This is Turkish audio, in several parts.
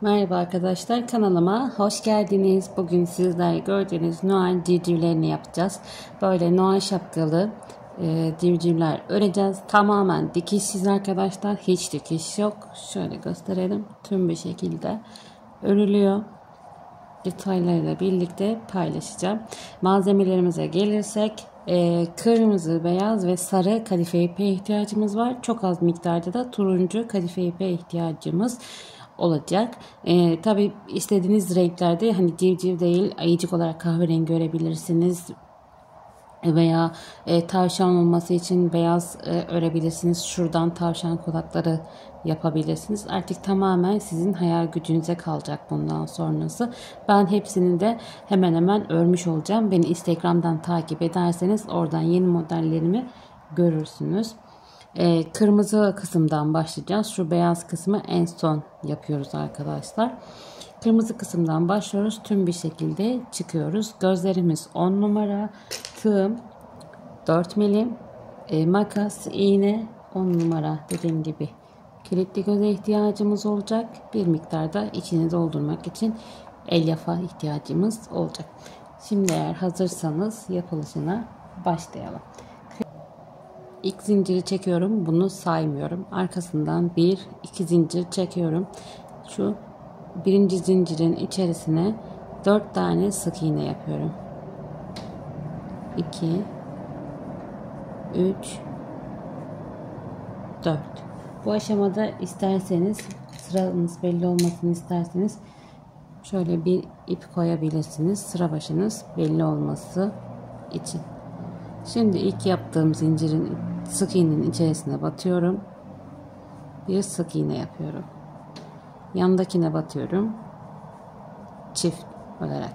Merhaba arkadaşlar, kanalıma hoş geldiniz. Bugün sizler gördüğünüz Noel civcivlerini yapacağız. Böyle Noel şapkalı civcivler öreceğiz. Tamamen dikişsiz arkadaşlar. Hiç dikiş yok. Şöyle gösterelim. Tüm bir şekilde örülüyor. Detaylarıyla birlikte paylaşacağım. Malzemelerimize gelirsek kırmızı, beyaz ve sarı kadife ipe ihtiyacımız var. Çok az miktarda da turuncu kadife ipe ihtiyacımız olacak. Tabi istediğiniz renklerde, hani civciv değil ayıcık olarak kahverengi görebilirsiniz. Veya tavşan olması için beyaz örebilirsiniz. Şuradan tavşan kulakları yapabilirsiniz. Artık tamamen sizin hayal gücünüze kalacak bundan sonrası. Ben hepsini de hemen hemen örmüş olacağım. Beni Instagram'dan takip ederseniz oradan yeni modellerimi görürsünüz. Kırmızı kısımdan başlayacağız. Şu beyaz kısmı en son yapıyoruz arkadaşlar. Kırmızı kısımdan başlıyoruz. Tüm bir şekilde çıkıyoruz. Gözlerimiz 10 numara. Tığım 4 milim. Makas, iğne 10 numara. Dediğim gibi kilitli göze ihtiyacımız olacak. Bir miktarda içini doldurmak için elyaf'a ihtiyacımız olacak. Şimdi eğer hazırsanız yapılışına başlayalım. İlk zinciri çekiyorum. Bunu saymıyorum. Arkasından 1-2 zincir çekiyorum. Şu birinci zincirin içerisine 4 tane sık iğne yapıyorum. 2 3 4. Bu aşamada isterseniz, sıranız belli olmasını isterseniz şöyle bir ip koyabilirsiniz. Sıra başınız belli olması için. Şimdi ilk yaptığım zincirin sık iğnenin içerisine batıyorum. Bir sık iğne yapıyorum. Yandakine batıyorum. Çift olarak.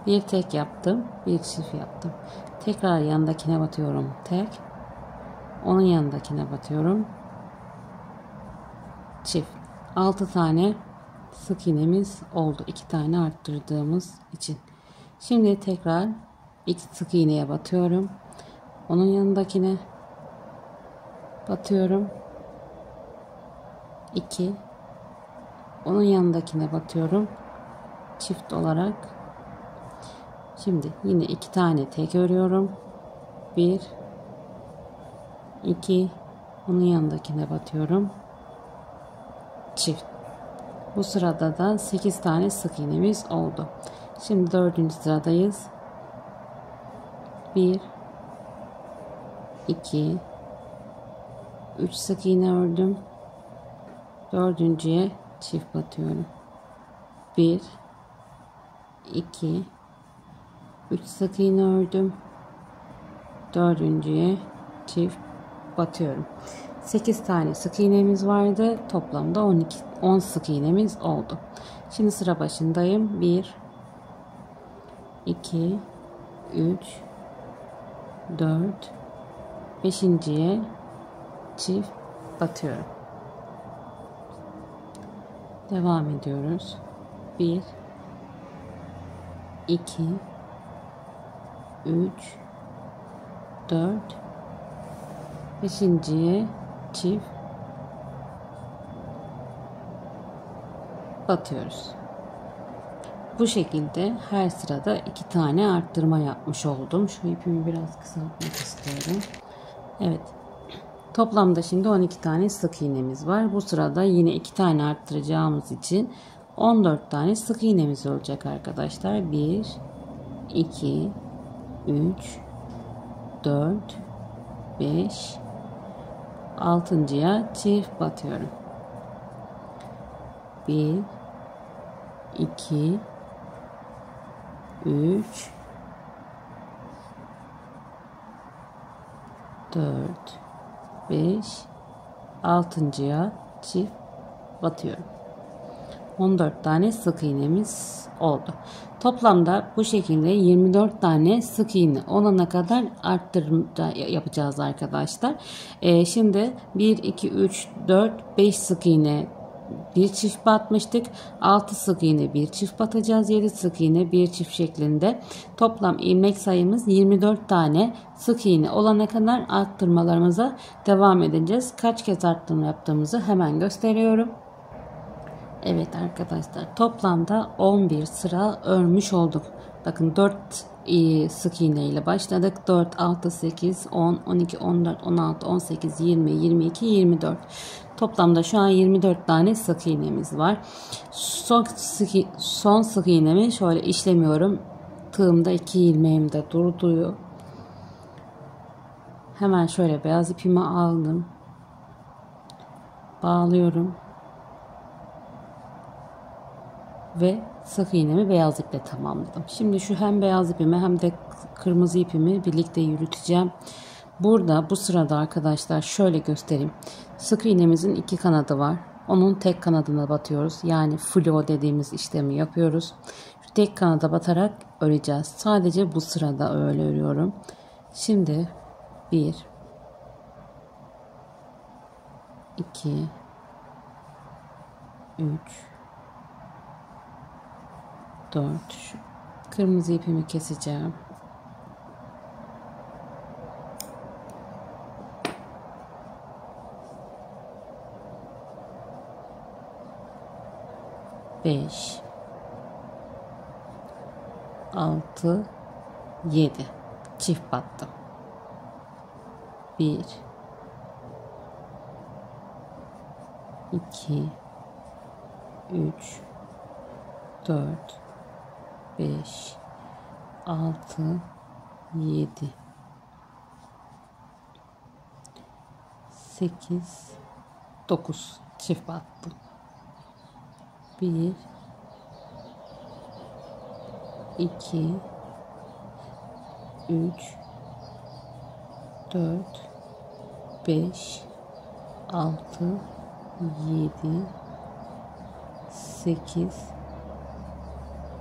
Bir tek yaptım. Bir çift yaptım. Tekrar yandakine batıyorum. Tek. Onun yanındakine batıyorum. Çift. 6 tane sık iğnemiz oldu. 2 tane arttırdığımız için. Şimdi tekrar ilk sık iğneye batıyorum. Onun yanındakine batıyorum. 2. Onun yanındakine batıyorum. Çift olarak. Şimdi yine 2 tane tek örüyorum. 1 2. Onun yanındakine batıyorum. Çift. Bu sırada da 8 tane sık iğnemiz oldu. Şimdi 4. sıradayız. 1 2 3 sık iğne ördüm. Dördüncüye çift batıyorum. 1 2 3 sık iğne ördüm. Dördüncüye çift batıyorum. 8 tane sık iğnemiz vardı. Toplamda 10 sık iğnemiz oldu. Şimdi sıra başındayım. 1 2 3 4 5.'ye çift batıyorum. Devam ediyoruz. 1 2 3 4 5.'ye çift batıyoruz. Bu şekilde her sırada 2 tane arttırma yapmış oldum. Şu ipimi biraz kısaltmak istiyorum. Evet. Toplamda şimdi 12 tane sık iğnemiz var. Bu sırada yine 2 tane arttıracağımız için 14 tane sık iğnemiz olacak arkadaşlar. 1 2 3 4 5 6.'ya çift batıyorum. 1 2 3 4 5 6.'ya çift batıyorum. 14 tane sık iğnemiz oldu. Toplamda bu şekilde 24 tane sık iğne olana kadar arttırma yapacağız arkadaşlar. Şimdi 1 2 3 4 5 sık iğne bir çift batmıştık. 6 sık iğne bir çift batacağız. 7 sık iğne bir çift şeklinde. Toplam ilmek sayımız 24 tane sık iğne olana kadar arttırmalarımıza devam edeceğiz. Kaç kez arttırma yaptığımızı hemen gösteriyorum. Evet arkadaşlar, toplamda 11 sıra örmüş olduk. Bakın 4 sık iğne ile başladık. 4, 6, 8, 10, 12, 14, 16, 18, 20, 22, 24. Toplamda şu an 24 tane sık iğnemiz var. Son sık iğnemi şöyle işlemiyorum. Tığımda 2 ilmeğim de durduyor. Hemen şöyle beyaz ipimi aldım. Bağlıyorum. Ve sık iğnemi beyaz iple tamamladım. Şimdi şu hem beyaz ipimi hem de kırmızı ipimi birlikte yürüteceğim. Burada bu sırada arkadaşlar şöyle göstereyim. Sık iğnemizin 2 kanadı var. Onun tek kanadına batıyoruz. Yani flow dediğimiz işlemi yapıyoruz. Şu tek kanada batarak öreceğiz. Sadece bu sırada öyle örüyorum. Şimdi 1 2 3 4. Şu kırmızı ipimi keseceğim. 5 6 7 çift battım. 1 2 3 4 5 6 7 8 9 çift battım. 1 2 3 4 5 6 7 8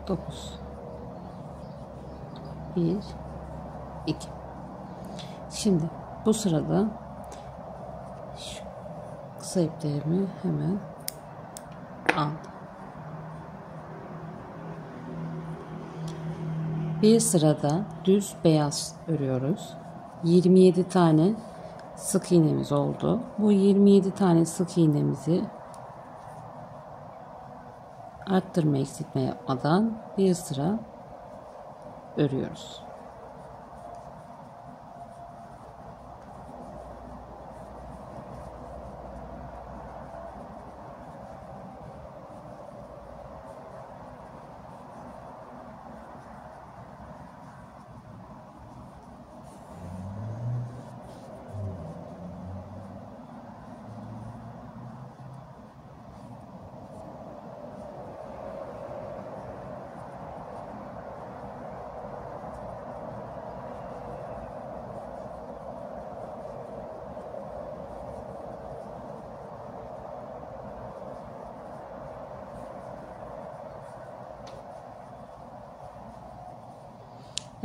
9 1 2. Şimdi bu sırada şu kısa iplerimi hemen aldım. Bir sırada düz beyaz örüyoruz. 27 tane sık iğnemiz oldu. Bu 27 tane sık iğnemizi arttırma eksiltme yapmadan bir sıra örüyoruz.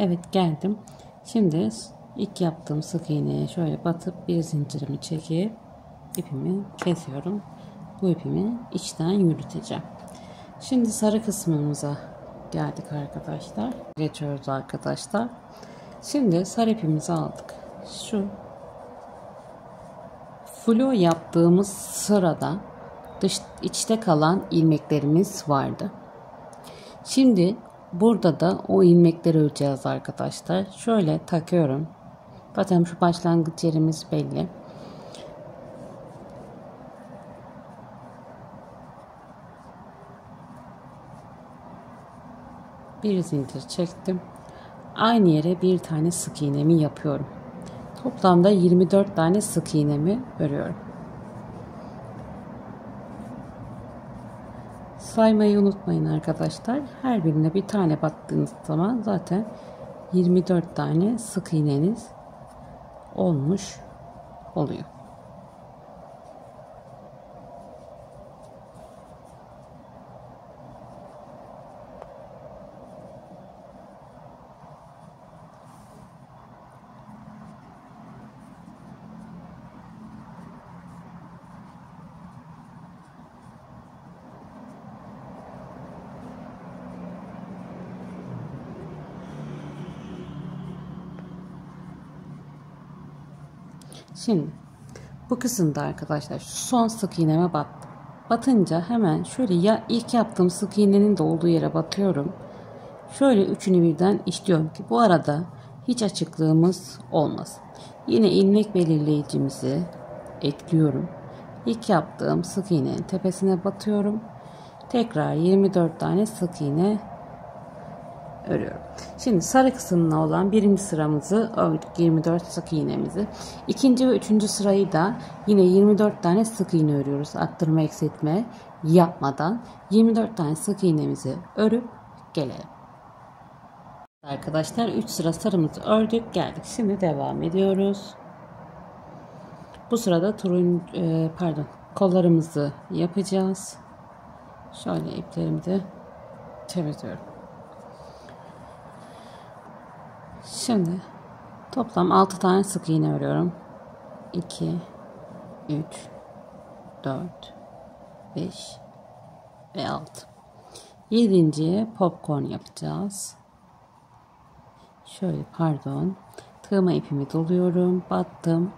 Evet, geldim. Şimdi ilk yaptığım sık iğneye şöyle batıp bir zincirimi çekip ipimi kesiyorum. Bu ipimi içten yürüteceğim. Şimdi sarı kısmımıza geldik arkadaşlar. Geçiyoruz arkadaşlar. Şimdi sarı ipimizi aldık. Şu flow yaptığımız sırada içte kalan ilmeklerimiz vardı. Şimdi burada da o ilmekleri öreceğiz arkadaşlar. Şöyle takıyorum. Zaten şu başlangıç yerimiz belli. Bir zincir çektim. Aynı yere bir tane sık iğnemi yapıyorum. Toplamda 24 tane sık iğnemi örüyorum. Saymayı unutmayın arkadaşlar. Her birine bir tane battığınız zaman zaten 24 tane sık iğneniz olmuş oluyor. Şimdi bu kısımda arkadaşlar şu son sık iğneme battım. Batınca hemen şöyle ya ilk yaptığım sık iğnenin de olduğu yere batıyorum. Şöyle üçünü birden işliyorum ki bu arada hiç açıklığımız olmasın. Yine ilmek belirleyicimizi ekliyorum. İlk yaptığım sık iğnenin tepesine batıyorum. Tekrar 24 tane sık iğne örüyorum. Şimdi sarı kısmına olan birinci sıramızı ördük, 24 sık iğnemizi. İkinci ve üçüncü sırayı da yine 24 tane sık iğne örüyoruz. Arttırma eksiltme yapmadan 24 tane sık iğnemizi örüp gelelim. Arkadaşlar 3 sıra sarımızı ördük geldik. Şimdi devam ediyoruz. Bu sırada kollarımızı yapacağız. Şöyle iplerimi de temizliyorum. Şimdi toplam 6 tane sık iğne örüyorum. 2 3 4 5 ve 6. 7.'ye popcorn yapacağız. Şöyle tığıma ipimi doluyorum, battım,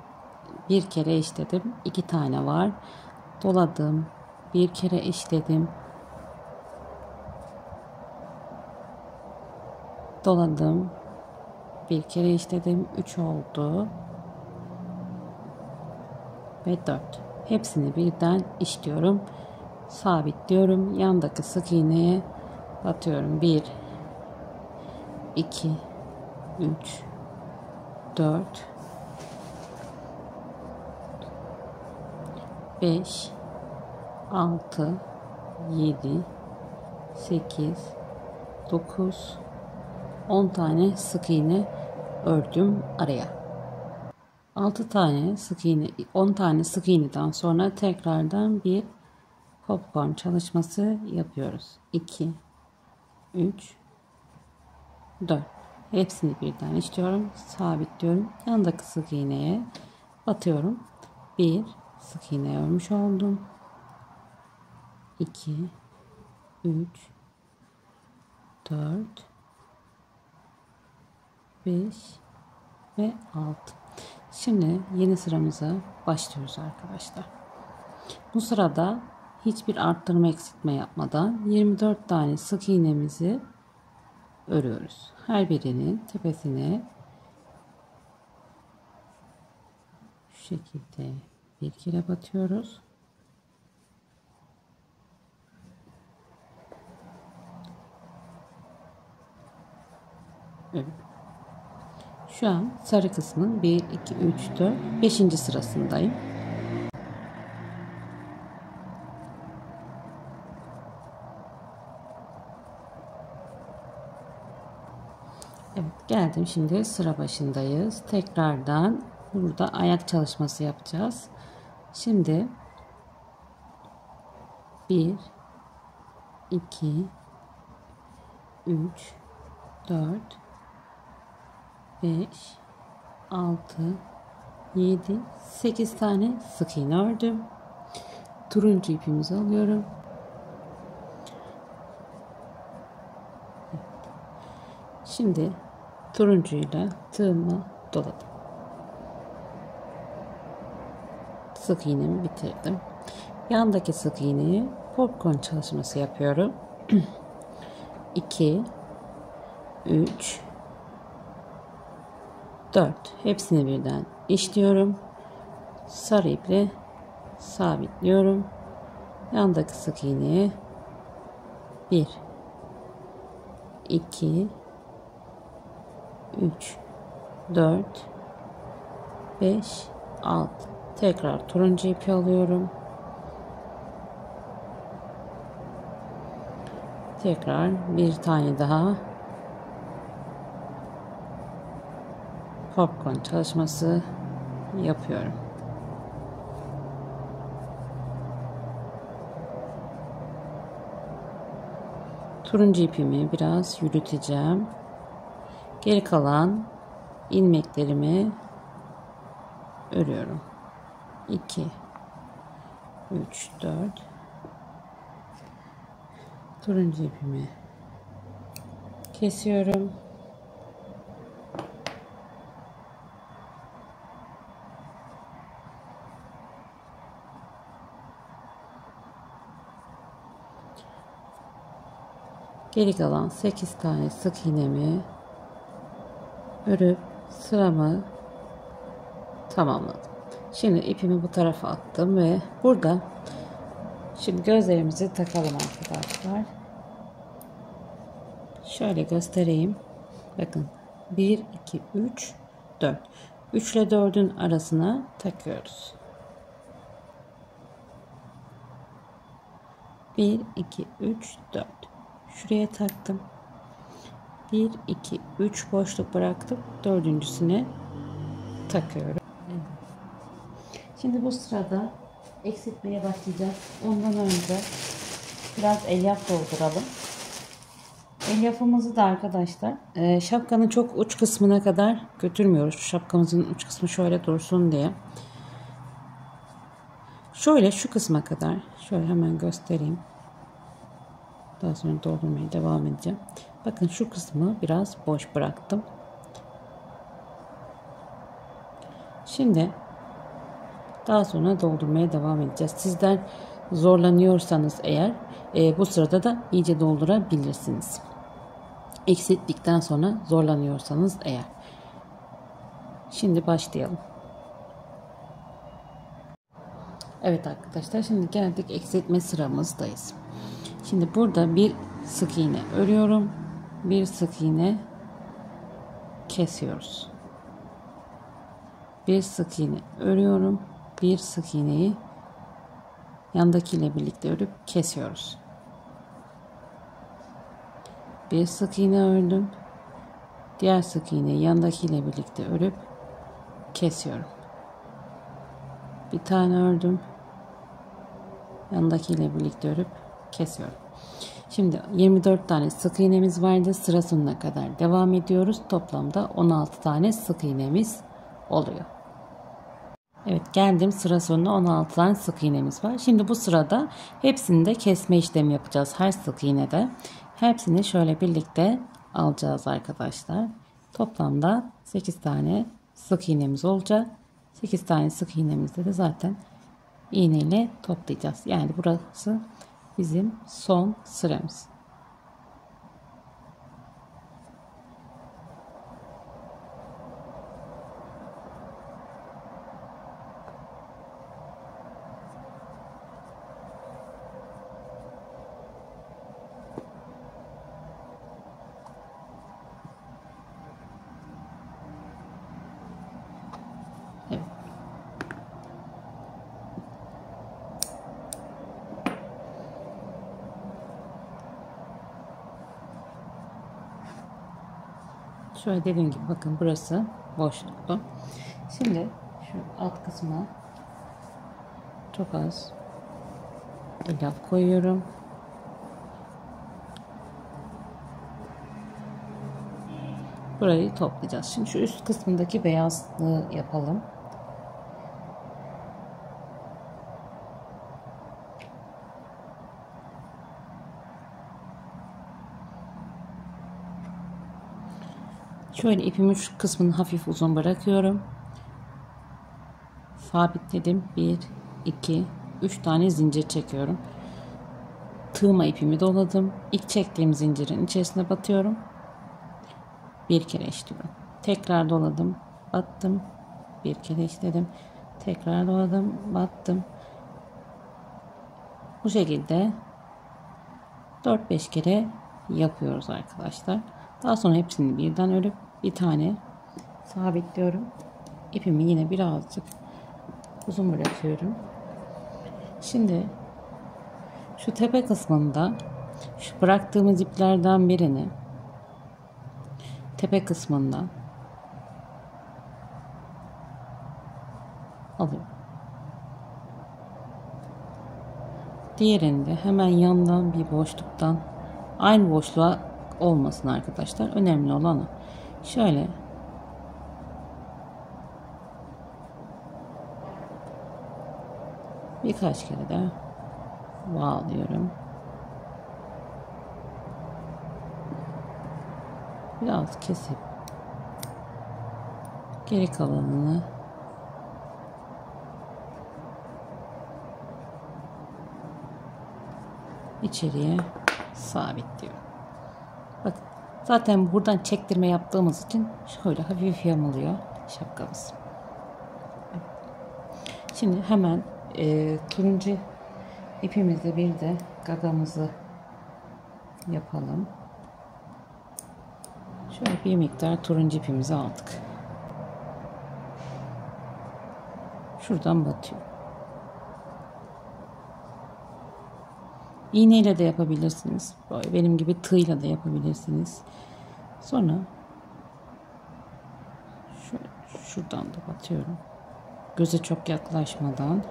bir kere eşledim, 2 tane var, doladım, bir kere eşledim, doladım, bir kere eşledim, 3 oldu ve 4. Hepsini birden işliyorum, sabitliyorum, yandaki sık iğneye batıyorum. 1 2 3 4 5 6 7 8 9 10 tane sık iğne ördüm araya. 6 tane sık iğne, 10 tane sık iğneden sonra tekrardan bir popcorn çalışması yapıyoruz. 2 3 4. Hepsini birden işliyorum, sabitliyorum. Yandaki sık iğneye batıyorum. 1 sık iğne örmüş oldum. 2 3 4 5 ve 6. Şimdi yeni sıramıza başlıyoruz arkadaşlar. Bu sırada hiçbir arttırma eksiltme yapmadan 24 tane sık iğnemizi örüyoruz. Her birinin tepesine şu şekilde bir kere batıyoruz. Evet. Şu an sarı kısmın 1 2 3 4 5. sırasındayım. Evet, geldim, şimdi sıra başındayız. Tekrardan burada ayak çalışması yapacağız. Şimdi 1 2 3 4 5 6 7 8 tane sık iğne ördüm. Turuncu ipimizi alıyorum. Şimdi turuncuyla tığıma doladım. Sık iğnemi bitirdim. Yandaki sık iğneyi popcorn çalışması yapıyorum. 2 3 4. Hepsini birden işliyorum. Sarı iple sabitliyorum. Yandaki sık iğneye 1 2 3 4 5 6. Tekrar turuncu ipi alıyorum. Tekrar bir tane daha popcorn çalışması yapıyorum. Turuncu ipimi biraz yürüteceğim. Geri kalan ilmeklerimi örüyorum. 2 3 4. Turuncu ipimi kesiyorum. Geri kalan 8 tane sık iğnemi örüp sıramı tamamladım. Şimdi ipimi bu tarafa attım ve burada şimdi gözlerimizi takalım arkadaşlar. Şöyle göstereyim. Bakın 1 2 3 4. 3 ile 4'ün arasına takıyoruz. 1 2 3 4. Şuraya taktım. 1 2 3 boşluk bıraktım. Dördüncüsüne takıyorum. Şimdi bu sırada eksiltmeye başlayacağız. Ondan önce biraz elyaf dolduralım. Elyafımızı da arkadaşlar şapkanın çok uç kısmına kadar götürmüyoruz. Şapkamızın uç kısmı şöyle dursun diye. Şöyle şu kısma kadar. Şöyle hemen göstereyim. Daha sonra doldurmaya devam edeceğim. Bakın şu kısmı biraz boş bıraktım. Şimdi daha sonra doldurmaya devam edeceğiz. Sizler zorlanıyorsanız eğer bu sırada da iyice doldurabilirsiniz. Eksilttikten sonra zorlanıyorsanız eğer. Şimdi başlayalım. Evet arkadaşlar, şimdi geldik eksiltme sıramızdayız. Şimdi burada bir sık iğne örüyorum. Bir sık iğne kesiyoruz. Bir sık iğne örüyorum. Bir sık iğneyi yandakiyle birlikte örüp kesiyoruz. Bir sık iğne ördüm. Diğer sık iğneyi yandakiyle birlikte örüp kesiyorum. Bir tane ördüm. Yandakiyle birlikte örüp kesiyorum. Şimdi 24 tane sık iğnemiz vardı. Sıra sonuna kadar devam ediyoruz. Toplamda 16 tane sık iğnemiz oluyor. Evet, geldim sıra sonuna, 16 tane sık iğnemiz var. Şimdi bu sırada hepsinde kesme işlemi yapacağız. Her sık iğnede. Hepsini şöyle birlikte alacağız arkadaşlar. Toplamda 8 tane sık iğnemiz olacak. 8 tane sık iğnemizde de zaten iğneyle toplayacağız. Yani burası bizim son sıramız. Evet. Şöyle dediğim gibi bakın, burası boşluktu. Şimdi şu alt kısma çok az elyaf koyuyorum. Burayı toplayacağız. Şimdi şu üst kısmındaki beyazlığı yapalım. Şöyle ipimin şu kısmını hafif uzun bırakıyorum. Sabitledim. 1, 2, 3 tane zincir çekiyorum. Tığıma ipimi doladım. İlk çektiğim zincirin içerisine batıyorum. Bir kere işliyorum. Tekrar doladım. Battım. Bir kere işledim. Tekrar doladım. Battım. Bu şekilde 4-5 kere yapıyoruz arkadaşlar. Daha sonra hepsini birden örüp bir tane sabitliyorum. İpimi yine birazcık uzun bırakıyorum. Şimdi şu tepe kısmında şu bıraktığımız iplerden birini tepe kısmından alıyorum. Diğerini de hemen yandan bir boşluktan, aynı boşluğa olmasın arkadaşlar. Önemli olan o. Şöyle birkaç kere de bağlıyorum. Biraz kesip geri kalanını içeriye sabitliyorum. Bak, zaten buradan çektirme yaptığımız için şöyle hafif yamuluyor şapkamız. Şimdi hemen turuncu ipimizle bir de gagamızı yapalım. Şöyle bir miktar turuncu ipimizi aldık. Şuradan batıyor. İğneyle de yapabilirsiniz. Böyle benim gibi tığla da yapabilirsiniz. Sonra şuradan da batıyorum. Göze çok yaklaşmadan.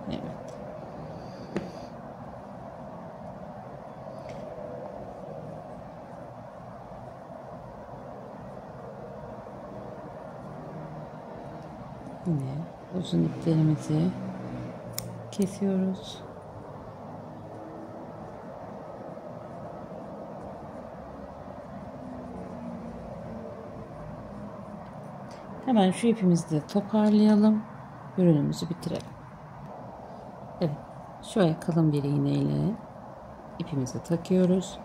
Evet. Yine uzun iplerimizi kesiyoruz. Hemen şu ipimizi de toparlayalım. Ürünümüzü bitirelim. Evet. Şöyle kalın bir iğneyle ipimizi takıyoruz.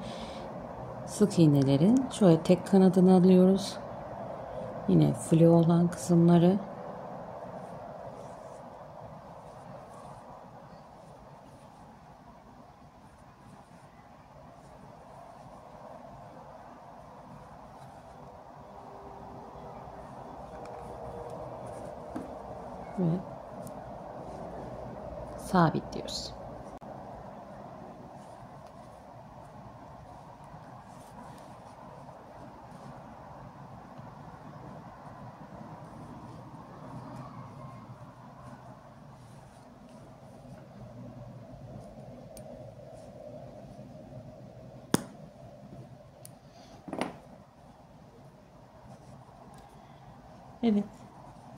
Sık iğnelerin şöyle tek kanadını alıyoruz. Yine flu olan kısımları ve sabitliyoruz. Evet.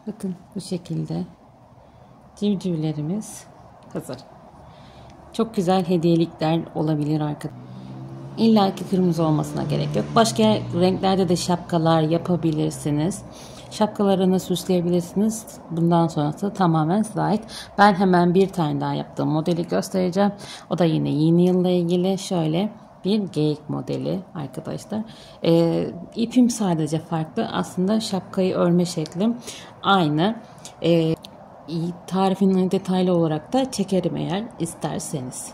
Bakın bu şekilde civcivlerimiz hazır. Çok güzel hediyelikler olabilir arkadaşlar. İlla ki kırmızı olmasına gerek yok. Başka renklerde de şapkalar yapabilirsiniz. Şapkalarını süsleyebilirsiniz. Bundan sonrası tamamen size ait. Ben hemen bir tane daha yaptığım modeli göstereceğim. O da yine yeni yılla ilgili şöyle bir geyik modeli arkadaşlar. İpim sadece farklı. Aslında şapkayı örme şeklim aynı. Tarifini detaylı olarak da çekerim eğer isterseniz.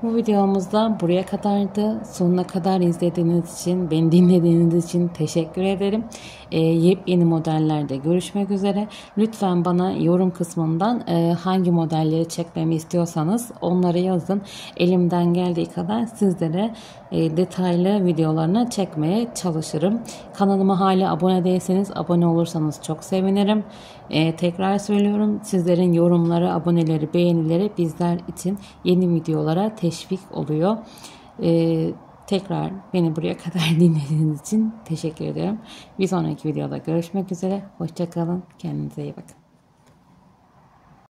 Bu videomuzda buraya kadardı. Sonuna kadar izlediğiniz için, beni dinlediğiniz için teşekkür ederim. Yepyeni modellerde görüşmek üzere. Lütfen bana yorum kısmından hangi modelleri çekmemi istiyorsanız onları yazın. Elimden geldiği kadar sizlere detaylı videolarını çekmeye çalışırım. Kanalıma hala abone değilseniz abone olursanız çok sevinirim. Tekrar söylüyorum, sizlerin yorumları, aboneleri, beğenileri bizler için yeni videolara teşvik oluyor. Tekrar beni buraya kadar dinlediğiniz için teşekkür ederim. Bir sonraki videoda görüşmek üzere. Hoşça kalın. Kendinize iyi bakın.